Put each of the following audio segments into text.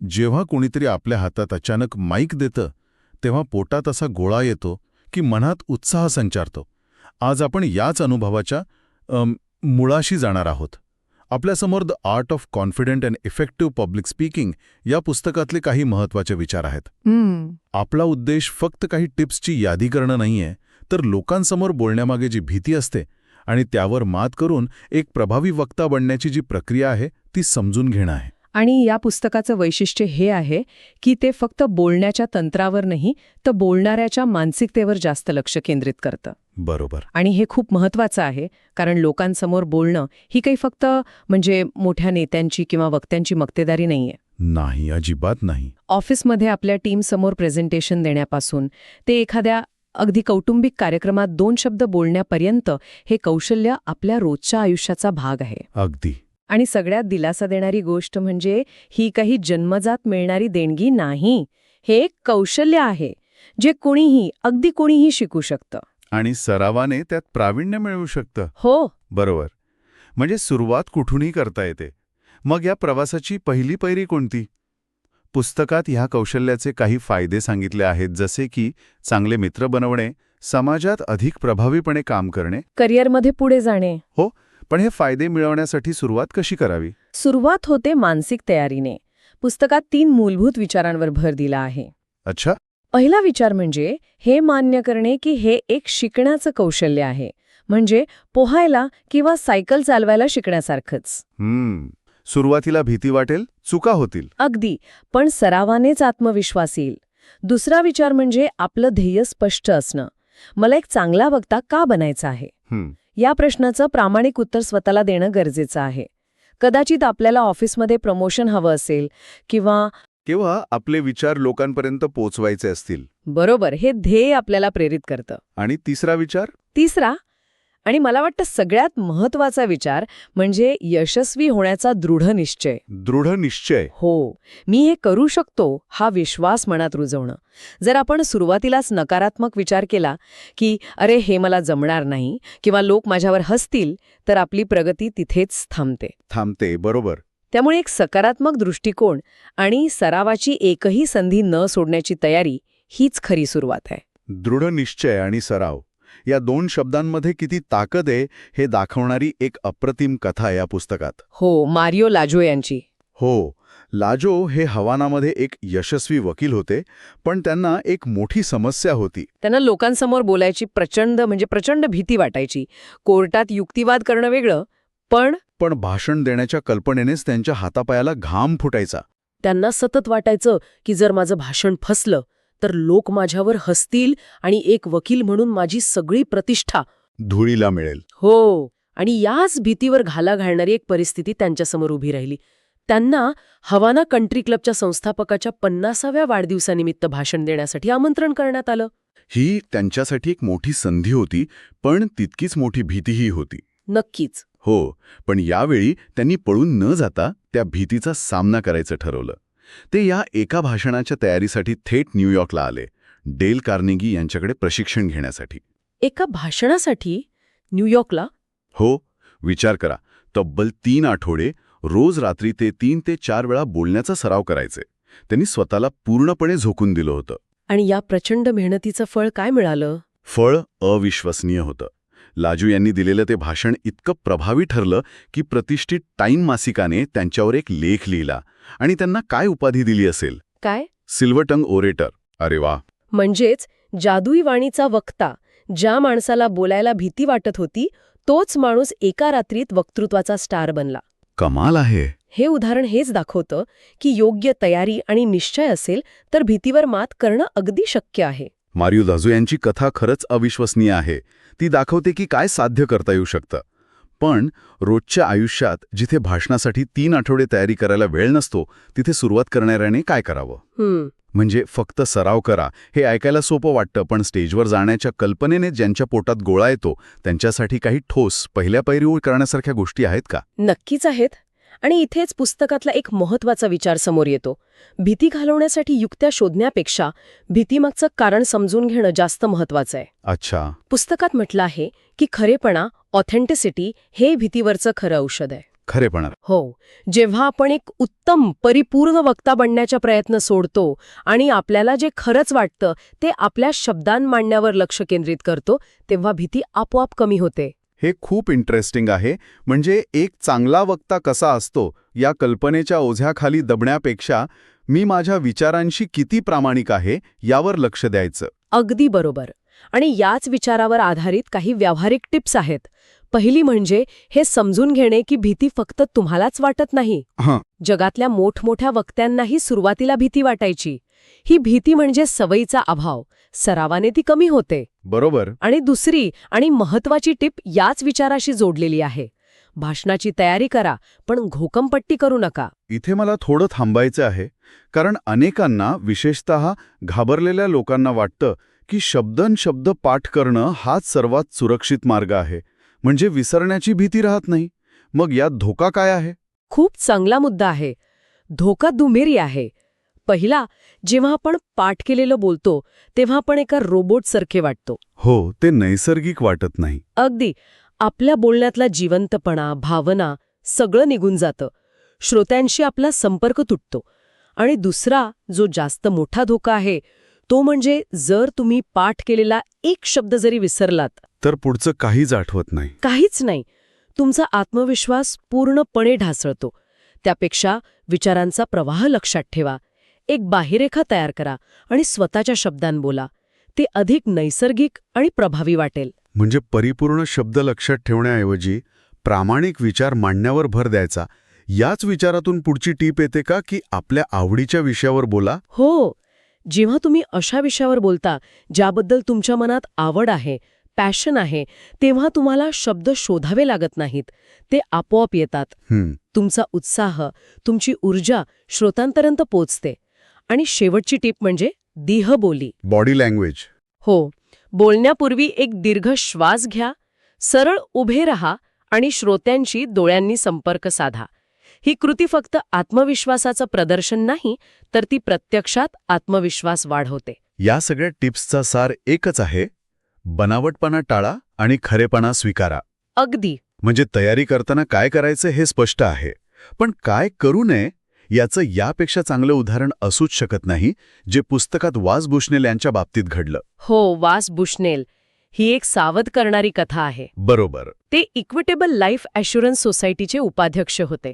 जेव्हा कोणीतरी आपल्या हातात अचानक माईक देतं तेव्हा पोटात असा गोळा येतो की मनात उत्साह संचारतो. आज आपण याच अनुभवाच्या मुळाशी जाणार आहोत. आपल्यासमोर the art of confident and effective public speaking या पुस्तकातले काही महत्त्वाचे विचार आहेत. आपला उद्देश फक्त काही टिप्सची यादी करणं नाहीये, तर लोकांसमोर बोलण्यामागे जी भीती असते आणि त्यावर मात करून एक प्रभावी वक्ता बनण्याची जी प्रक्रिया आहे ती समजून घेणं आहे. आणि या पुस्तकाचं वैशिष्ट्य हे आहे की ते फक्त बोलण्याच्या तंत्रावर नाही तर बोलणाऱ्याच्या मानसिकतेवर जास्त लक्ष केंद्रित करतं. बरोबर. आणि हे खूप महत्वाचं आहे, कारण लोकांसमोर बोलणं ही काही फक्त म्हणजे मोठ्या नेत्यांची किंवा वक्त्यांची मक्तेदारी नाहीये. नाही, अजिबात नाही. ऑफिसमध्ये आपल्या टीमसमोर प्रेझेंटेशन देण्यापासून ते एखाद्या अगदी कौटुंबिक कार्यक्रमात 2 शब्द बोलण्यापर्यंत हे कौशल्य आपल्या रोजच्या आयुष्याचा भाग आहे. अगदी. आणि सगळ्यात दिलासा देणारी गोष्ट म्हणजे ही काही जन्मजात मिळणारी देणगी नाही. हे एक कौशल्य आहे जे कोणीही, अगदी कोणीही शिकू शकतं. आणि सरावाने त्यात प्रावीण्य मिळवू शकतं. हो, बरोबर. म्हणजे सुरुवात कुठूनही करता येते. मग या प्रवासाची पहिली पायरी कोणती? पुस्तकात ह्या कौशल्याचे काही फायदे सांगितले आहेत, जसे की चांगले मित्र बनवणे, समाजात अधिक प्रभावीपणे काम करणे, करिअरमध्ये पुढे जाणे. हो, पण हे फायदे मिळवण्यासाठी सुरुवात कशी करावी? सुरुवात होते मानसिक तयारीने. पुस्तकात 3 मूलभूत विचारांवर भर दिला आहे. अच्छा. पहिला विचार म्हणजे हे मान्य करणे की हे एक शिकण्याचं कौशल्य आहे, म्हणजे पोहायला किंवा सायकल चालवायला शिकण्यासारखंच. सुरुवातीला भीती वाटेल, चुका होतील. अगदी, पण सरावानेच आत्मविश्वास येईल. दुसरा विचार म्हणजे आपलं ध्येय स्पष्ट असणं. मला एक चांगला वक्ता का बनायचा आहे? या प्रश्नाचं प्रामाणिक उत्तर स्वतःला देणं गरजेचं आहे. कदाचित आपल्याला ऑफिसमध्ये प्रमोशन हवं असेल किंवा आपले विचार लोकांपर्यंत पोचवायचे असतील. बरोबर, हे ध्येय आपल्याला प्रेरित करतं. आणि तिसरा विचार? तिसरा आणि मला वाटतं सगळ्यात महत्वाचा विचार म्हणजे यशस्वी होण्याचा दृढ निश्चय. दृढ निश्चय? हो, मी हे करू शकतो हा विश्वास मनात रुजवणं. जर आपण सुरुवातीलाच नकारात्मक विचार केला की अरे हे मला जमणार नाही किंवा लोक माझ्यावर हसतील, तर आपली प्रगती तिथेच थांबते. बरोबर. त्यामुळे एक सकारात्मक दृष्टिकोन आणि सरावाची एकही संधी न सोडण्याची तयारी हीच खरी सुरुवात आहे. दृढ निश्चय आणि सराव या 2 शब्दांमध्ये किती ताकद आहे हे दाखवणारी एक अप्रतिम कथा या पुस्तकात. हो, मारिओ लाजो यांची. हो, लाजो हे हवानामध्ये एक यशस्वी वकील होते, पण त्यांना एक मोठी समस्या होती. त्यांना लोकांसमोर बोलायची प्रचंड भीती वाटायची. कोर्टात युक्तिवाद करणं वेगळं, पण भाषण देण्याच्या कल्पनेनेच त्यांच्या हातापायाला घाम फुटायचा. त्यांना सतत वाटायचं की जर माझं भाषण फसलं तर लोक माझ्यावर हसतील आणि एक वकील म्हणून माझी सगळी प्रतिष्ठा धुळीला मिळेल. हो, आणि याच भीतीवर घाला घालणारी एक परिस्थिती त्यांच्यासमोर उभी राहिली. त्यांना हवाना कंट्री क्लबच्या संस्थापकाच्या 50व्या वाढदिवसानिमित्त भाषण देण्यासाठी आमंत्रण करण्यात आलं. ही त्यांच्यासाठी एक मोठी संधी होती, पण तितकीच मोठी भीतीही होती. नक्कीच. हो, पण यावेळी त्यांनी पळून न जाता त्या भीतीचा सामना करायचं ठरवलं. ते या एका भाषणाच्या तयारीसाठी थेट न्यूयॉर्कला आले, डेल कार्नेगी यांच्याकडे प्रशिक्षण घेण्यासाठी. एका भाषणासाठी न्यूयॉर्कला? हो, विचार करा. तब्बल 3 आठवडे रोज रात्री ते 3 ते 4 वेळा बोलण्याचा सराव करायचे. त्यांनी स्वतःला पूर्णपणे झोकून दिलं होतं. आणि या प्रचंड मेहनतीचं फळ काय मिळालं? फळ अविश्वसनीय होतं. लाजू यांनी दिलेलं ते भाषण इतकं प्रभावी ठरलं की प्रतिष्ठित टाईम मासिकाने त्यांच्यावर एक लेख लिहिला आणि त्यांना काय उपाधी दिली असेल? काय? सिल्वर टंग ओरेटर. अरे वा! म्हणजेच जादुई वाणीचा वक्ता. ज्या माणसाला बोलायला भीती वाटत होती तोच माणूस एका रात्रीत वक्तृत्वाचा स्टार बनला. कमाल आहे. हे उदाहरण हेच दाखवतं की योग्य तयारी आणि निश्चय असेल तर भीतीवर मात करणं अगदी शक्य आहे. मारिओ लाजो यांची कथा खरंच अविश्वसनीय आहे. ती दाखवते की काय साध्य करता येऊ शकतं. पण रोजच्या आयुष्यात जिथे भाषणासाठी 3 आठवडे तयारी करायला वेळ नसतो, तिथे सुरुवात करणाऱ्याने काय करावं? म्हणजे फक्त सराव करा हे ऐकायला सोपं वाटतं, पण स्टेजवर जाण्याच्या कल्पनेने ज्यांच्या पोटात गोळा येतो त्यांच्यासाठी काही ठोस पहिल्या पायरीवर करण्यासारख्या गोष्टी आहेत का? नक्कीच आहेत. आणि इथेच पुस्तकातला एक महत्वाचा विचार समोर येतो. भीती घालवण्यासाठी युक्त्या शोधण्यापेक्षा भीतीमागचं कारण समजून घेणं जास्त महत्वाचं आहे. अच्छा. पुस्तकात म्हटलं आहे की खरेपणा, ऑथेंटिसिटी हे भीतीवरचं खरं औषध आहे. खरेपणा. हो, जेव्हा आपण एक उत्तम परिपूर्ण वक्ता बनण्याचा प्रयत्न सोडतो आणि आपल्याला जे खरंच वाटतं ते आपल्या शब्दांत मांडण्यावर लक्ष केंद्रित करतो, तेव्हा भीती आपोआप कमी होते. हे खूप इंटरेस्टिंग आहे. म्हणजे एक चांगला वक्ता कसा असतो या कल्पनेच्या ओझ्याखाली दबण्यापेक्षा मी माझ्या विचारांशी किती प्रामाणिक आहे यावर लक्ष द्यायचं. अगदी बरोबर. आणि याच विचारावर आधारित काही व्यावहारिक टिप्स आहेत. पहिली म्हणजे हे समजून घेणे की भीती फक्त तुम्हालाच वाटत नाही. हां. जगातल्या मोठमोठ्या वक्त्यांनाही सुरुवातीला भीती वाटायची. ही भीती म्हणजे सवयीचा अभाव. सरावाने ती कमी होते. बरोबर. आणि दुसरी आणि महत्वाची टिप याच विचाराशी जोडलेली आहे. भाषणाची तयारी करा, पण घोकंपट्टी करू नका. इथे मला थोडं थांबायचं आहे, कारण अनेकांना, विशेषतः घाबरलेल्या लोकांना वाटतं की शब्दन-शब्द पाठ करणं हाच सर्वात सुरक्षित मार्ग आहे. म्हणजे विसरण्याची भीती राहत नाही. मग यात धोका काय आहे? खूप चांगला मुद्दा आहे. धोका दुहेरी आहे. पहिला, जेव्हा आपण पाठ केलेलं बोलतो तेव्हा आपण एका रोबोटसारखे वाटतो. हो, ते नैसर्गिक वाटत नाही. अगदी. आपल्या बोलण्यातला जिवंतपणा, भावना सगळं निघून जातं. श्रोत्यांशी आपला संपर्क तुटतो. आणि दुसरा, जो जास्त मोठा धोका आहे, तो म्हणजे जर तुम्ही पाठ केलेला एक शब्द जरी विसरलात, तर पुढचं काहीच आठवत नाही. काहीच नाही. तुमचा आत्मविश्वास पूर्णपणे ढासळतो. त्यापेक्षा विचारांचा प्रवाह लक्षात ठेवा. एक बाह्यरेखा तयार करा आणि स्वतःच्या शब्दांत बोला. ते अधिक नैसर्गिक आणि प्रभावी वाटेल. म्हणजे परिपूर्ण शब्द लक्षात ठेवण्याऐवजी प्रामाणिक विचार मांडण्यावर भर द्यायचा. याच विचारातून पुढची टीप येते का की आपल्या आवडीच्या विषयावर बोला? हो. जेव्हा तुम्ही अशा विषयावर बोलता ज्याबद्दल तुमच्या मनात आवड आहे, पॅशन आहे, तेव्हा तुम्हाला शब्द शोधावे लागत नाहीत. ते आपोआप येतात. तुमचा उत्साह, तुमची ऊर्जा श्रोतांपर्यंत पोचते. आणि शेवटची टीप म्हणजे देहबोली. Body language. हो. बोलण्यापूर्वी एक दीर्घ श्वास घ्या, सरळ उभे रहा आणि श्रोत्यांशी डोळ्यांनी संपर्क साधा. ही कृती फक्त आत्मविश्वासाचं प्रदर्शन नाही, तर ती प्रत्यक्षात आत्मविश्वास वाढवते. या सगळ्या टिप्सचा सार एकच आहे: बनावटपणा टाळा आणि खरेपणा स्वीकारा. अगदी. म्हणजे तयारी करताना काय करायचं हे स्पष्ट आहे, पण काय करू नये याचं यापेक्षा चांगलं उदाहरण असूच शकत नाही, जे पुस्तकात वास बुशनेल यांच्या बाबतीत घडलं. हो, वास बुशनेल ही एक सावध करणारी कथा आहे. बरोबर. ते इक्विटेबल लाईफ ॲश्युरन्स सोसायटीचे उपाध्यक्ष होते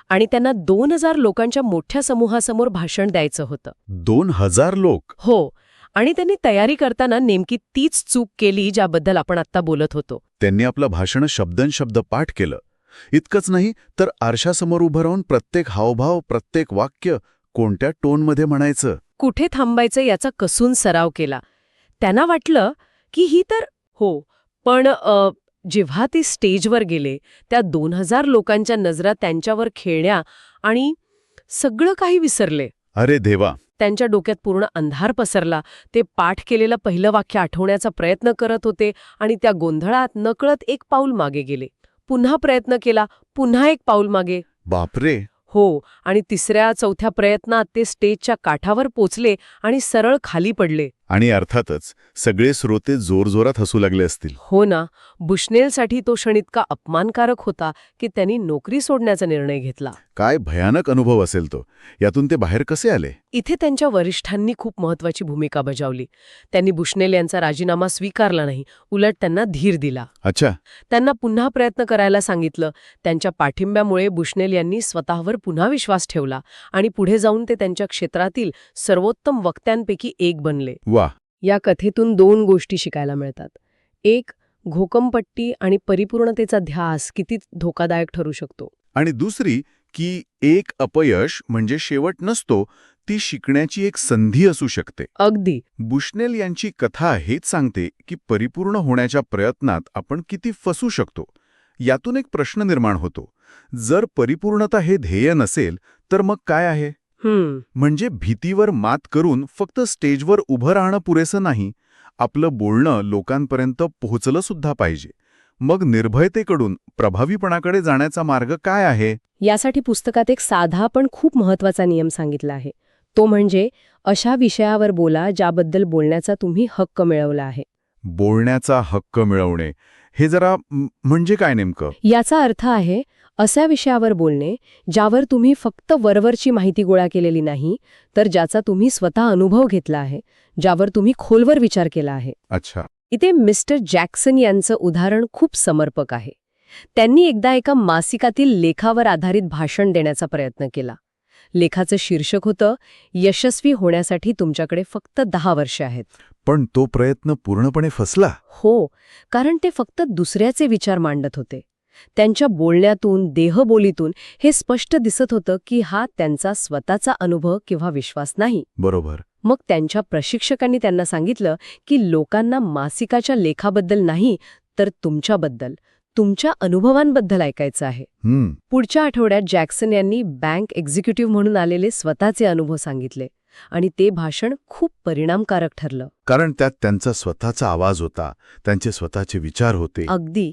आणि त्यांना 2000 लोकांच्या मोठ्या समूहासमोर भाषण द्यायचं होतं. 2000 लोक? हो. आणि त्यांनी तयारी करताना नेमकी तीच चूक केली ज्याबद्दल आपण आत्ता बोलत होतो. त्यांनी आपलं भाषण शब्दनशब्द पाठ केलं. इतकंच नाही तर आरशासमोर उभं राहून प्रत्येक हावभाव, प्रत्येक वाक्य कोणत्या टोनमध्ये म्हणायचं, कुठे थांबायचं याचा कसून सराव केला. त्यांना वाटलं की ही तर हो, पण जेव्हा ते स्टेजवर गेले, त्या 2000 लोकांच्या नजरा त्यांच्यावर खेळण्या आणि सगळं काही विसरले. अरे देवा. त्यांच्या डोक्यात पूर्ण अंधार पसरला. ते पाठ केलेलं पहिलं वाक्य आठवण्याचा प्रयत्न करत होते आणि त्या गोंधळात नकळत एक पाऊल मागे गेले. पुन्हा प्रयत्न केला, पुन्हा एक पाऊल मागे. बापरे. हो. आणि तिसऱ्या चौथ्या प्रयत्नात ते स्टेजच्या काठावर पोचले आणि सरळ खाली पडले. आणि अर्थातच सगळे श्रोते जोरजोरात हसू लागले असतील. हो ना. बुशनेलसाठी तो क्षण इतका अपमानकारक होता की त्यांनी नोकरी सोडण्याचा निर्णय घेतला. काय भयानक अनुभव असेल तो. यातून ते बाहेर कसे आले? इथे त्यांच्या वरिष्ठांनी खूप महत्वाची भूमिका बजावली. त्यांनी बुशनेल यांचा राजीनामा स्वीकारला नाही, उलट त्यांना धीर दिला. अच्छा. त्यांना पुन्हा प्रयत्न करायला सांगितलं. त्यांच्या पाठिंब्यामुळे बुशनेल यांनी स्वतःवर पुन्हा विश्वास ठेवला आणि पुढे जाऊन ते त्यांच्या क्षेत्रातील सर्वोत्तम वक्त्यांपैकी एक बनले. वा. या कथेतून 2 गोष्टी शिकायला मिळतात. एक, घोकंपट्टी आणि परिपूर्णतेचा ध्यास किती धोकादायक ठरू शकतो. आणि दुसरी की एक अपयश म्हणजे शेवट नसतो, ती शिकण्याची एक संधी असू शकते. अगदी. बुशनेल यांची कथा हेच सांगते की परिपूर्ण होण्याच्या प्रयत्नात आपण किती फसू शकतो. यातून एक प्रश्न निर्माण होतो: जर परिपूर्णता हे ध्येय नसेल तर मग काय आहे? म्हणजे भीतीवर मात करून फक्त स्टेजवर उभं राहणं पुरेसं नाही, आपलं बोलणं लोकांपर्यंत पोहोचलं सुद्धा पाहिजे. मग निर्भयतेकडून प्रभावीपणाकडे जाण्याचा मार्ग काय आहे? यासाठी पुस्तकात एक साधा पण खूप महत्वाचा नियम सांगितला आहे. तो म्हणजे अशा विषयावर बोला ज्याबद्दल बोलण्याचा तुम्ही हक्क मिळवला आहे. बोलण्याचा हक्क मिळवणे हे जरा म्हणजे काय नेमकं? याचा अर्थ आहे अशा विषयावर बोलणे ज्यावर तुम्ही फक्त वरवरची माहिती गोळा केलेली नाही, तर ज्याचा तुम्ही स्वतः अनुभव घेतला आहे, ज्यावर तुम्ही खोलवर विचार केला आहे. अच्छा. इथे मिस्टर जॅक्सन यांचं उदाहरण खूप समर्पक आहे. त्यांनी एकदा एका मासिकातील लेखावर आधारित भाषण देण्याचा प्रयत्न केला. लेखाचं शीर्षक होतं, यशस्वी होण्यासाठी तुमच्याकडे फक्त 10 वर्षे आहेत. पण तो प्रयत्न पूर्णपणे फसला. हो, कारण ते फक्त दुसऱ्याचे विचार मांडत होते. त्यांच्या बोलण्यातून, देहबोलीतून हे स्पष्ट दिसत होतं की हा त्यांचा स्वतःचा अनुभव किंवा विश्वास नाही. बरोबर. मग त्यांच्या प्रशिक्षकांनी त्यांना सांगितलं की लोकांना मासिकाच्या लेखाबद्दल नाही, तर तुमच्याबद्दल, तुमच्या अनुभवांबद्दल ऐकायचं आहे. पुढच्या आठवड्यात जॅक्सन यांनी बँक एक्झिक्युटिव्ह म्हणून आलेले स्वतःचे अनुभव सांगितले आणि ते भाषण खूप परिणामकारक ठरलं. कारण त्यात त्यांचा स्वतःचा आवाज होता, त्यांचे स्वतःचे विचार होते. अगदी.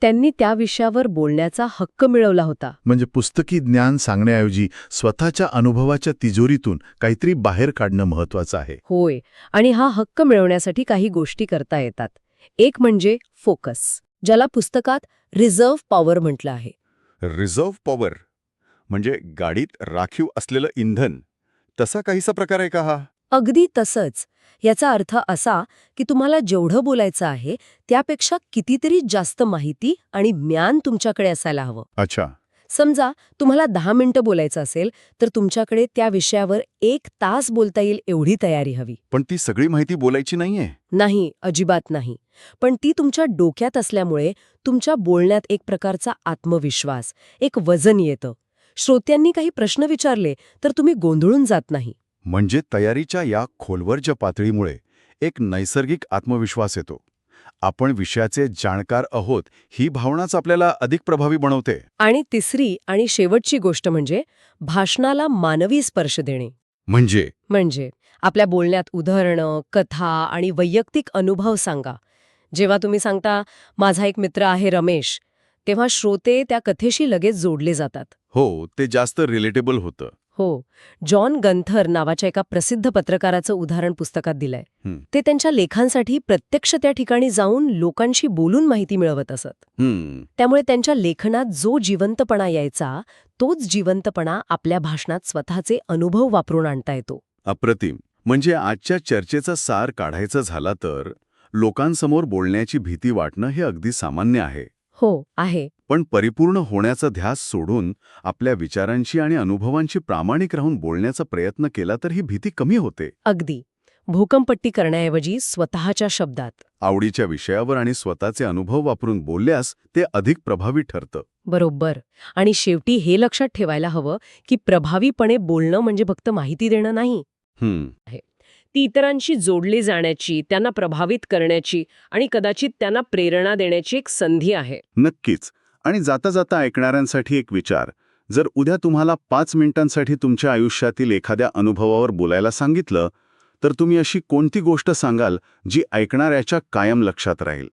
त्यांनी त्या विषयावर बोलण्याचा हक्क मिळवला होता. म्हणजे पुस्तकी ज्ञान सांगण्याऐवजी स्वतःच्या अनुभवाच्या तिजोरीतून काहीतरी बाहेर काढणं महत्वाचं आहे. होय, आणि हा हक्क मिळवण्यासाठी काही गोष्टी करता येतात. एक म्हणजे फोकस, ज्याला पुस्तकात रिझर्व्ह पॉवर म्हटलं आहे. रिझर्व्ह पॉवर म्हणजे गाडीत राखीव असलेलं इंधन, तसा काहीसा प्रकार आहे का हा? अगदी तसंच. याचा अर्थ असा की तुम्हाला जेवढं बोलायचं आहे त्यापेक्षा कितीतरी जास्त माहिती आणि ज्ञान तुमच्याकडे असायला हवं. अच्छा. समजा तुम्हाला 10 मिनिटं बोलायचं असेल, तर तुमच्याकडे त्या विषयावर 1 तास बोलता येईल एवढी तयारी हवी. पण ती सगळी माहिती बोलायची नाहीये. नाही, अजिबात नाही. पण ती तुमच्या डोक्यात असल्यामुळे तुमच्या बोलण्यात एक प्रकारचा आत्मविश्वास, एक वजन येतं. श्रोत्यांनी काही प्रश्न विचारले तर तुम्ही गोंधळून जात नाही. म्हणजे तयारीच्या या खोलवरच्या पातळीमुळे एक नैसर्गिक आत्मविश्वास येतो. आपण विषयाचे जाणकार आहोत ही भावनाच आपल्याला अधिक प्रभावी बनवते. आणि तिसरी आणि शेवटची गोष्ट म्हणजे भाषणाला मानवी स्पर्श देणे. म्हणजे आपल्या बोलण्यात उदाहरणं, कथा आणि वैयक्तिक अनुभव सांगा. जेव्हा तुम्ही सांगता, माझा एक मित्र आहे रमेश, तेव्हा श्रोते त्या कथेशी लगेच जोडले जातात. हो, ते जास्त रिलेटेबल होतं. हो, जॉन गंथर नावाच्या एका प्रसिद्ध पत्रकाराचं उदाहरण पुस्तकात दिलंय. ते त्यांच्या लेखांसाठी प्रत्यक्ष त्या ठिकाणी जाऊन लोकांशी बोलून माहिती मिळवत असत. त्यामुळे त्यांच्या लेखनात जो जिवंतपणा यायचा, तोच जिवंतपणा आपल्या भाषणात स्वतःचे अनुभव वापरून आणता येतो. अप्रतिम. म्हणजे आजच्या चर्चेचा सार काढायचा झाला तर लोकांसमोर बोलण्याची भीती वाटणं हे अगदी सामान्य आहे. हो, आहे. पण परिपूर्ण होण्याचा ध्यास सोडून आपल्या विचारांशी आणि अनुभवांशी प्रामाणिक राहून बोलण्याचा प्रयत्न केला तर ही भीती कमी होते. अगदी. भूकंपट्टी करण्याऐवजी स्वतःच्या शब्दात, आवडीच्या विषयावर आणि स्वतःचे अनुभव वापरून बोलल्यास ते अधिक प्रभावी ठरतं. बरोबर. आणि शेवटी हे लक्षात ठेवायला हवं की प्रभावीपणे बोलणं म्हणजे फक्त माहिती देणं नाही. ती इतरांशी जोडली जाण्याची, त्यांना प्रभावित करण्याची आणि कदाचित त्यांना प्रेरणा देण्याची एक संधी आहे. नक्कीच. आणि जाता जाता ऐकणाऱ्यांसाठी एक विचार. जर उद्या तुम्हाला 5 मिनिटांसाठी तुमच्या आयुष्यातील एखाद्या अनुभवावर बोलायला सांगितलं, तर तुम्ही अशी कोणती गोष्ट सांगाल जी ऐकणाऱ्याच्या कायम लक्षात राहील?